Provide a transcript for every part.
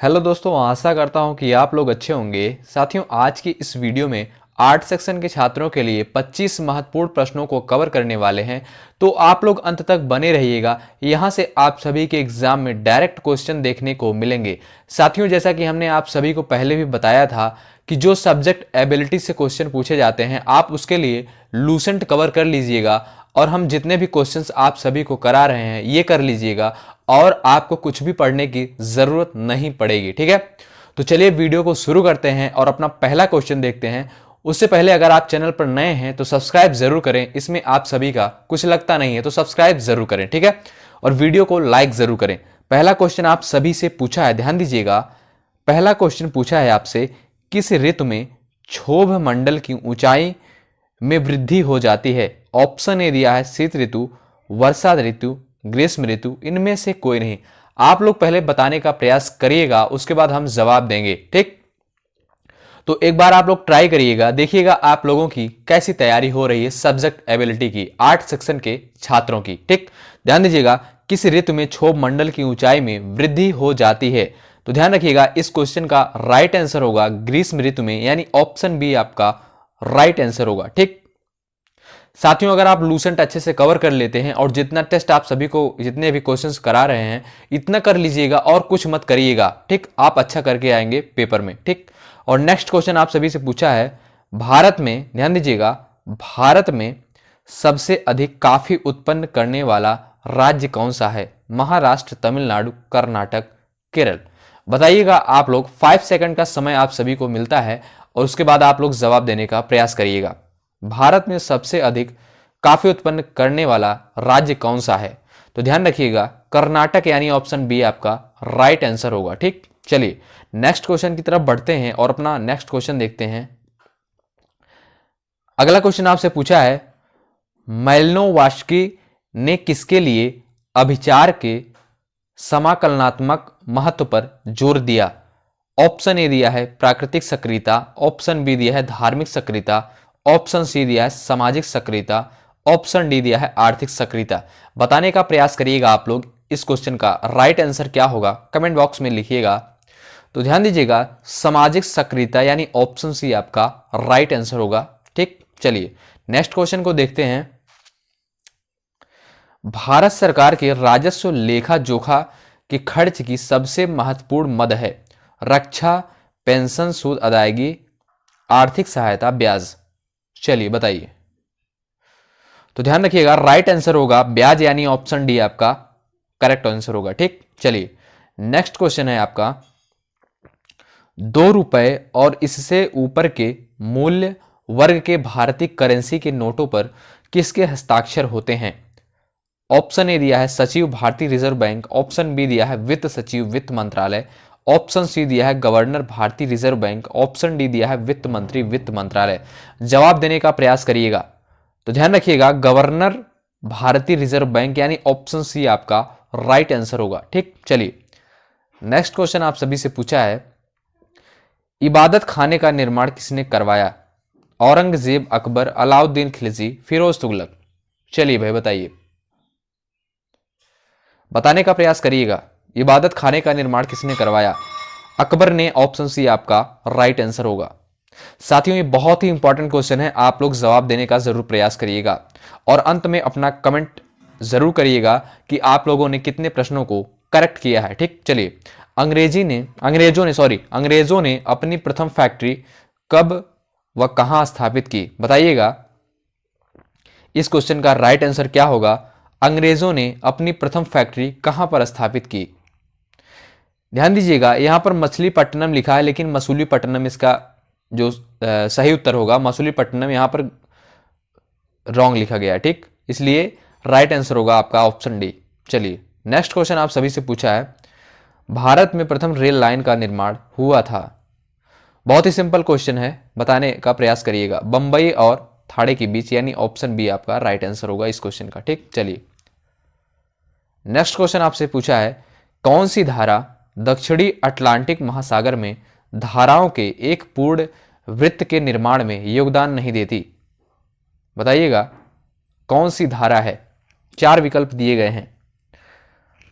Hello दोस्तों, आशा करता हूं कि आप लोग अच्छे होंगे। साथियों, आज की इस वीडियो में आर्ट सेक्शन के छात्रों के लिए 25 महत्वपूर्ण प्रश्नों को कवर करने वाले हैं, तो आप लोग अंत तक बने रहिएगा। यहां से आप सभी के एग्जाम में डायरेक्ट क्वेश्चन देखने को मिलेंगे। साथियों, जैसा कि हमने आप सभी को पहले भी बताया था कि जो सब्जेक्ट एबिलिटी से क्वेश्चन पूछे जाते हैं, आप उसके लिए लूसेंट कवर कर लीजिएगा और हम जितने भी क्वेश्चंस आप सभी को करा रहे हैं ये कर लीजिएगा और आपको कुछ भी पढ़ने की जरूरत नहीं पड़ेगी। ठीक है, तो चलिए वीडियो को शुरू करते हैं और अपना पहला क्वेश्चन देखते हैं। उससे पहले अगर आप चैनल पर नए हैं तो सब्सक्राइब जरूर करें, इसमें आप सभी का कुछ लगता नहीं है तो सब्सक्राइब जरूर करें। ठीक है, और वीडियो को लाइक जरूर करें। पहला क्वेश्चन आप सभी से पूछा है, ध्यान दीजिएगा। पहला क्वेश्चन पूछा है आपसे, किस ऋतु में क्षोभ मंडल की ऊंचाई में वृद्धि हो जाती है? ऑप्शन ए दिया है शीत ऋतु, वर्षा ऋतु, ग्रीष्म ऋतु, इनमें से कोई नहीं। आप लोग पहले बताने का प्रयास करिएगा, उसके बाद हम जवाब देंगे। ठीक, तो एक बार आप लोग ट्राई करिएगा, देखिएगा आप लोगों की कैसी तैयारी हो रही है सब्जेक्ट एबिलिटी की, आर्ट सेक्शन के छात्रों की। ठीक, ध्यान दीजिएगा, किस ऋतु में क्षोभ मंडल की ऊंचाई में वृद्धि हो जाती है? तो ध्यान रखिएगा, इस क्वेश्चन का राइट आंसर होगा ग्रीष्म ऋतु में, यानी ऑप्शन बी आपका राइट आंसर होगा। ठीक, साथियों, अगर आप लूसेंट अच्छे से कवर कर लेते हैं और जितना टेस्ट आप सभी को जितने भी क्वेश्चंस करा रहे हैं इतना कर लीजिएगा और कुछ मत करिएगा। ठीक, आप अच्छा करके आएंगे पेपर में। ठीक, और नेक्स्ट क्वेश्चन आप सभी से पूछा है, भारत में, ध्यान दीजिएगा, भारत में सबसे अधिक कॉफी उत्पन्न करने वाला राज्य कौन सा है? महाराष्ट्र, तमिलनाडु, कर्नाटक, केरल। बताइएगा आप लोग। 5 सेकंड का समय आप सभी को मिलता है और उसके बाद आप लोग जवाब देने का प्रयास करिएगा। भारत में सबसे अधिक कॉफी उत्पन्न करने वाला राज्य कौन सा है? तो ध्यान रखिएगा, कर्नाटक, यानी ऑप्शन बी आपका राइट आंसर होगा। ठीक, चलिए नेक्स्ट क्वेश्चन की तरफ बढ़ते हैं और अपना नेक्स्ट क्वेश्चन देखते हैं। अगला क्वेश्चन आपसे पूछा है, मैलिनोवस्की ने किसके लिए अभिचार के समाकलनात्मक महत्व पर जोर दिया? ऑप्शन ए दिया है प्राकृतिक सक्रियता, ऑप्शन बी दिया है धार्मिक सक्रियता, ऑप्शन सी दिया है सामाजिक सक्रियता, ऑप्शन डी दिया है आर्थिक सक्रियता। बताने का प्रयास करिएगा आप लोग। इस क्वेश्चन का राइट आंसर क्या होगा कमेंट बॉक्स में लिखिएगा। तो ध्यान दीजिएगा, सामाजिक सक्रियता, यानी ऑप्शन सी आपका राइट आंसर होगा। ठीक, चलिए नेक्स्ट क्वेश्चन को देखते हैं। भारत सरकार के राजस्व लेखा जोखा के खर्च की सबसे महत्वपूर्ण मद है? रक्षा, पेंशन, सूद अदायगी, आर्थिक सहायता, ब्याज। चलिए बताइए। तो ध्यान रखिएगा, राइट आंसर होगा ब्याज, यानी ऑप्शन डी आपका करेक्ट आंसर होगा। ठीक, चलिए नेक्स्ट क्वेश्चन है आपका, 2 रुपए और इससे ऊपर के मूल्य वर्ग के भारतीय करेंसी के नोटों पर किसके हस्ताक्षर होते हैं? ऑप्शन ए दिया है सचिव, भारतीय रिजर्व बैंक, ऑप्शन बी दिया है वित्त सचिव, वित्त मंत्रालय, ऑप्शन सी दिया है गवर्नर, भारतीय रिजर्व बैंक, ऑप्शन डी दिया है वित्त मंत्री, वित्त मंत्रालय। जवाब देने का प्रयास करिएगा। तो ध्यान रखिएगा, गवर्नर, भारतीय रिजर्व बैंक, यानी ऑप्शन सी आपका राइट आंसर होगा। ठीक, चलिए नेक्स्ट क्वेश्चन आप सभी से पूछा है, इबादत खाने का निर्माण किसने करवाया? औरंगजेब, अकबर, अलाउद्दीन खिलजी, फिरोज तुगलक। चलिए भाई बताइए, बताने का प्रयास करिएगा। इबादत खाने का निर्माण किसने करवाया? अकबर ने, ऑप्शन सी आपका राइट आंसर होगा। साथियों, ये बहुत ही इंपॉर्टेंट क्वेश्चन है, आप लोग जवाब देने का जरूर प्रयास करिएगा और अंत में अपना कमेंट जरूर करिएगा कि आप लोगों ने कितने प्रश्नों को करेक्ट किया है। ठीक, चलिए, अंग्रेजों ने अपनी प्रथम फैक्ट्री कब व कहां स्थापित की? बताइएगा, इस क्वेश्चन का राइट आंसर क्या होगा? अंग्रेजों ने अपनी प्रथम फैक्ट्री कहां पर स्थापित की? ध्यान दीजिएगा, यहां पर मछलीपट्टनम लिखा है, लेकिन मसूलीपट्टनम इसका जो सही उत्तर होगा। मसूलीपट्टनम यहां पर रॉन्ग लिखा गया है। ठीक, इसलिए राइट आंसर होगा आपका ऑप्शन डी। चलिए नेक्स्ट क्वेश्चन आप सभी से पूछा है, भारत में प्रथम रेल लाइन का निर्माण हुआ था? बहुत ही सिंपल क्वेश्चन है, बताने का प्रयास करिएगा। बंबई और थाड़े के बीच, यानी ऑप्शन बी आपका राइट आंसर होगा इस क्वेश्चन का। ठीक, चलिए नेक्स्ट क्वेश्चन आपसे पूछा है, कौन सी धारा दक्षिणी अटलांटिक महासागर में धाराओं के एक पूर्ण वृत्त के निर्माण में योगदान नहीं देती? बताइएगा कौन सी धारा है। 4 विकल्प दिए गए हैं।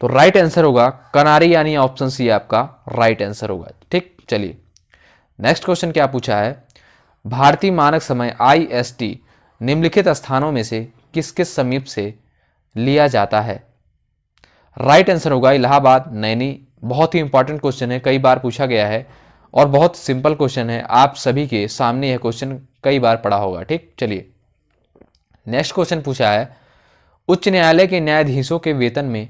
तो राइट आंसर होगा कनारी यानी ऑप्शन सी आपका राइट आंसर होगा। ठीक, चलिए नेक्स्ट क्वेश्चन क्या पूछा है, भारतीय मानक समय IST निम्नलिखित स्थानों में से किस किस समीप से लिया जाता है। राइट आंसर होगा इलाहाबाद, नैनी। बहुत ही इंपॉर्टेंट क्वेश्चन है, कई बार पूछा गया है और बहुत सिंपल क्वेश्चन है, आप सभी के सामने यह क्वेश्चन कई बार पढ़ा होगा। ठीक, चलिए नेक्स्ट क्वेश्चन पूछा है, उच्च न्यायालय के न्यायाधीशों के वेतन में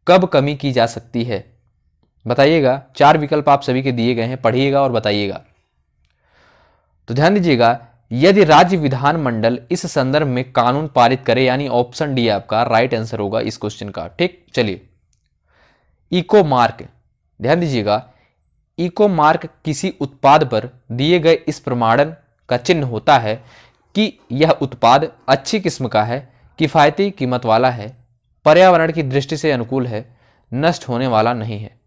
कब कमी की जा सकती है। बताइएगा, 4 विकल्प आप सभी के दिए गए हैं, पढ़िएगा और बताइएगा। तो ध्यान दीजिएगा, यदि राज्य विधानमंडल इस संदर्भ में कानून पारित करे, यानी ऑप्शन डी आपका राइट आंसर होगा इस क्वेश्चन का। ठीक, चलिए इको मार्क, ध्यान दीजिएगा, इको मार्क किसी उत्पाद पर दिए गए इस प्रमाणन का चिन्ह होता है कि यह उत्पाद अच्छी किस्म का है, किफायती कीमत वाला है, पर्यावरण की दृष्टि से अनुकूल है, नष्ट होने वाला नहीं है।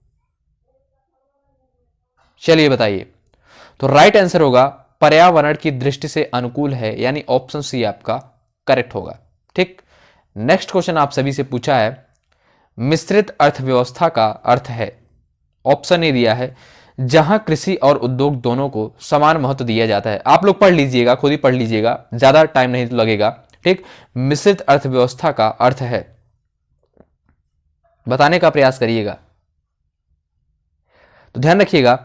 चलिए बताइए, तो राइट आंसर होगा पर्यावरण की दृष्टि से अनुकूल है, यानी ऑप्शन सी आपका करेक्ट होगा। ठीक, नेक्स्ट क्वेश्चन आप सभी से पूछा है, मिश्रित अर्थव्यवस्था का अर्थ है, ऑप्शन ए दिया है, जहां कृषि और उद्योग दोनों को समान महत्व दिया जाता है। आप लोग पढ़ लीजिएगा, खुद ही पढ़ लीजिएगा, ज्यादा टाइम नहीं लगेगा। ठीक, मिश्रित अर्थव्यवस्था का अर्थ है, बताने का प्रयास करिएगा। तो ध्यान रखिएगा,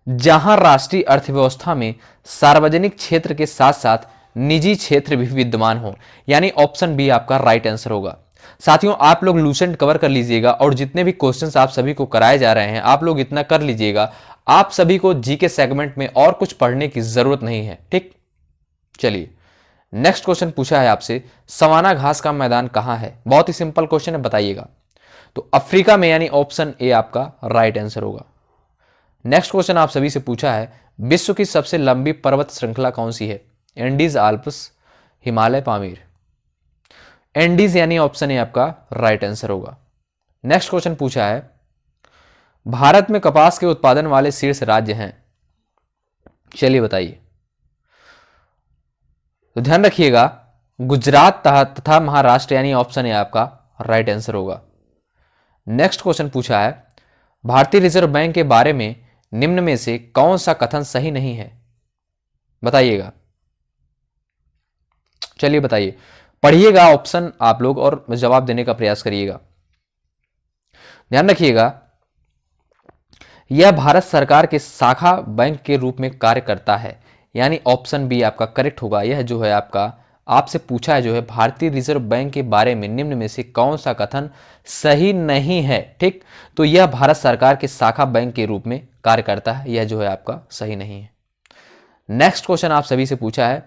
जहां राष्ट्रीय अर्थव्यवस्था में सार्वजनिक क्षेत्र के साथ साथ निजी क्षेत्र भी विद्यमान हो, यानी ऑप्शन बी आपका राइट आंसर होगा। साथियों, आप लोग लूसेंट कवर कर लीजिएगा और जितने भी क्वेश्चंस आप सभी को कराए जा रहे हैं आप लोग इतना कर लीजिएगा, आप सभी को जीके सेगमेंट में और कुछ पढ़ने की जरूरत नहीं है। ठीक, चलिए नेक्स्ट क्वेश्चन पूछा है आपसे, सवाना घास का मैदान कहां है। बहुत ही सिंपल क्वेश्चन है, बताइएगा। तो अफ्रीका में, यानी ऑप्शन ए आपका राइट आंसर होगा। नेक्स्ट क्वेश्चन आप सभी से पूछा है, विश्व की सबसे लंबी पर्वत श्रृंखला कौन सी है। Andes, Alps, Himalaya, Pamir. Andes यानी ऑप्शन ए आपका राइट आंसर होगा। नेक्स्ट क्वेश्चन पूछा है, भारत में कपास के उत्पादन वाले शीर्ष राज्य हैं। चलिए बताइए। तो ध्यान रखिएगा, गुजरात तथा महाराष्ट्र, यानी ऑप्शन ए आपका राइट आंसर होगा। नेक्स्ट क्वेश्चन पूछा है, भारतीय रिजर्व बैंक के बारे में निम्न में से कौन सा कथन सही नहीं है। बताइएगा, चलिए बताइए, पढ़िएगा ऑप्शन आप लोग और जवाब देने का प्रयास करिएगा। ध्यान रखिएगा, यह भारत सरकार के शाखा बैंक के रूप में कार्य करता है, यानी ऑप्शन बी आपका करेक्ट होगा। यह जो है आपका आपसे पूछा है जो है, भारतीय रिजर्व बैंक के बारे में निम्न में से कौन सा कथन सही नहीं है। ठीक, तो यह भारत सरकार के शाखा बैंक के रूप में कार्य करता है, यह जो है आपका सही नहीं है। नेक्स्ट क्वेश्चन आप सभी से पूछा है,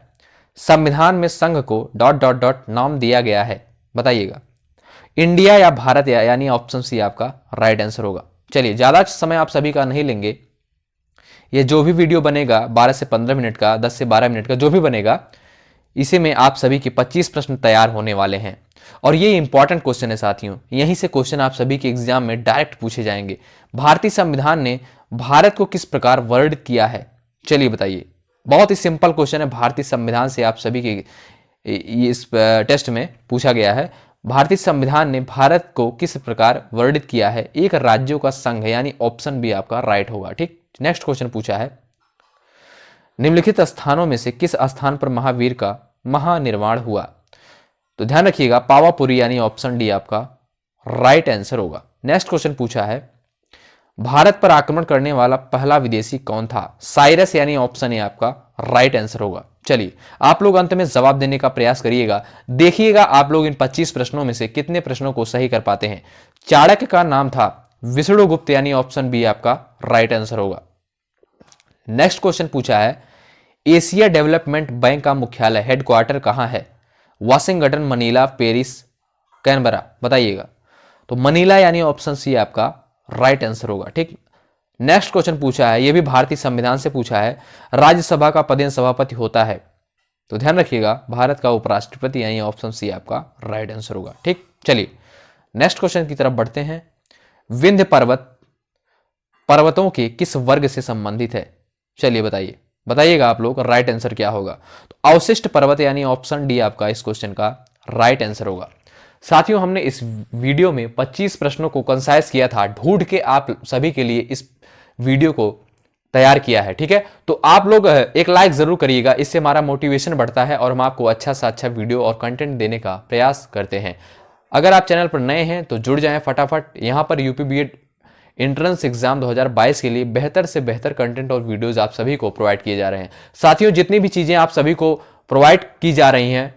संविधान में संघ को डॉट डॉट डॉट नाम दिया गया है। बताइएगा, इंडिया या भारत, यानी ऑप्शन सी आपका राइट आंसर होगा। चलिए, ज्यादा समय आप सभी का नहीं लेंगे, ये जो भी वीडियो बनेगा 12 से 15 मिनट का, 10 से 12 मिनट का जो भी बनेगा, इसी में आप सभी के 25 प्रश्न तैयार होने वाले हैं। और ये इंपॉर्टेंट क्वेश्चन है साथियों, यहीं से क्वेश्चन आप सभी के एग्जाम में डायरेक्ट पूछे जाएंगे। भारतीय संविधान ने भारत को किस प्रकार वर्णित किया है। चलिए बताइए, बहुत ही सिंपल क्वेश्चन है, भारतीय संविधान से आप सभी के इस टेस्ट में पूछा गया है। भारतीय संविधान ने भारत को किस प्रकार वर्णित किया है। एक राज्यों का संघ, यानी ऑप्शन बी आपका राइट होगा। ठीक, नेक्स्ट क्वेश्चन पूछा है, निम्नलिखित स्थानों में से किस स्थान पर महावीर का महानिर्वाण हुआ। तो ध्यान रखिएगा, पावापुरी, यानी ऑप्शन डी आपका राइट आंसर होगा। नेक्स्ट क्वेश्चन पूछा है, भारत पर आक्रमण करने वाला पहला विदेशी कौन था। साइरस, यानी ऑप्शन ए आपका राइट आंसर होगा। चलिए, आप लोग अंत में जवाब देने का प्रयास करिएगा, देखिएगा आप लोग इन 25 प्रश्नों में से कितने प्रश्नों को सही कर पाते हैं। चाणक्य का नाम था विष्णुगुप्त, यानी ऑप्शन बी आपका राइट आंसर होगा। नेक्स्ट क्वेश्चन पूछा है, एशिया डेवलपमेंट बैंक का मुख्यालय हेडक्वार्टर कहां है। Washington, Manila, Paris, Canberra. बताइएगा, तो मनीला यानी ऑप्शन सी आपका राइट आंसर होगा। ठीक, नेक्स्ट क्वेश्चन पूछा है, यह भी भारतीय संविधान से पूछा है, राज्यसभा का पदेन सभापति होता है। तो ध्यान रखिएगा, भारत का उपराष्ट्रपति, यानी ऑप्शन सी आपका राइट आंसर होगा। ठीक, चलिए नेक्स्ट क्वेश्चन की तरफ बढ़ते हैं, विंध्य पर्वत पर्वतों के किस वर्ग से संबंधित है। चलिए बताइएगा आप लोग राइट आंसर क्या होगा। तो अवशिष्ट पर्वत, यानी ऑप्शन डी आपका इस क्वेश्चन का राइट आंसर होगा। साथियों, हमने इस वीडियो में 25 प्रश्नों को कंसाइज किया था, ढूंढ के आप सभी के लिए इस वीडियो को तैयार किया है। ठीक है, तो आप लोग एक लाइक जरूर करिएगा, इससे हमारा मोटिवेशन बढ़ता है और हम आपको अच्छा से अच्छा वीडियो और कंटेंट देने का प्रयास करते हैं। अगर आप चैनल पर नए हैं तो जुड़ जाएं फटाफट। यहां पर यूपी बीएड एंट्रेंस एग्जाम 2022 के लिए बेहतर से बेहतर कंटेंट और वीडियोस आप सभी को प्रोवाइड किए जा रहे हैं। साथियों, जितनी भी चीजें आप सभी को प्रोवाइड की जा रही हैं,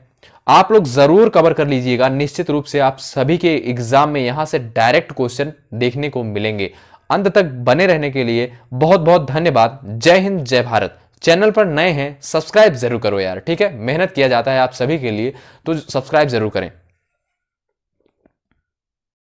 आप लोग जरूर कवर कर लीजिएगा। निश्चित रूप से आप सभी के एग्जाम में यहां से डायरेक्ट क्वेश्चन देखने को मिलेंगे। अंत तक बने रहने के लिए बहुत बहुत धन्यवाद। जय हिंद, जय भारत। चैनल पर नए हैं, सब्सक्राइब जरूर करो यार। ठीक है, मेहनत किया जाता है आप सभी के लिए, तो सब्सक्राइब जरूर करें।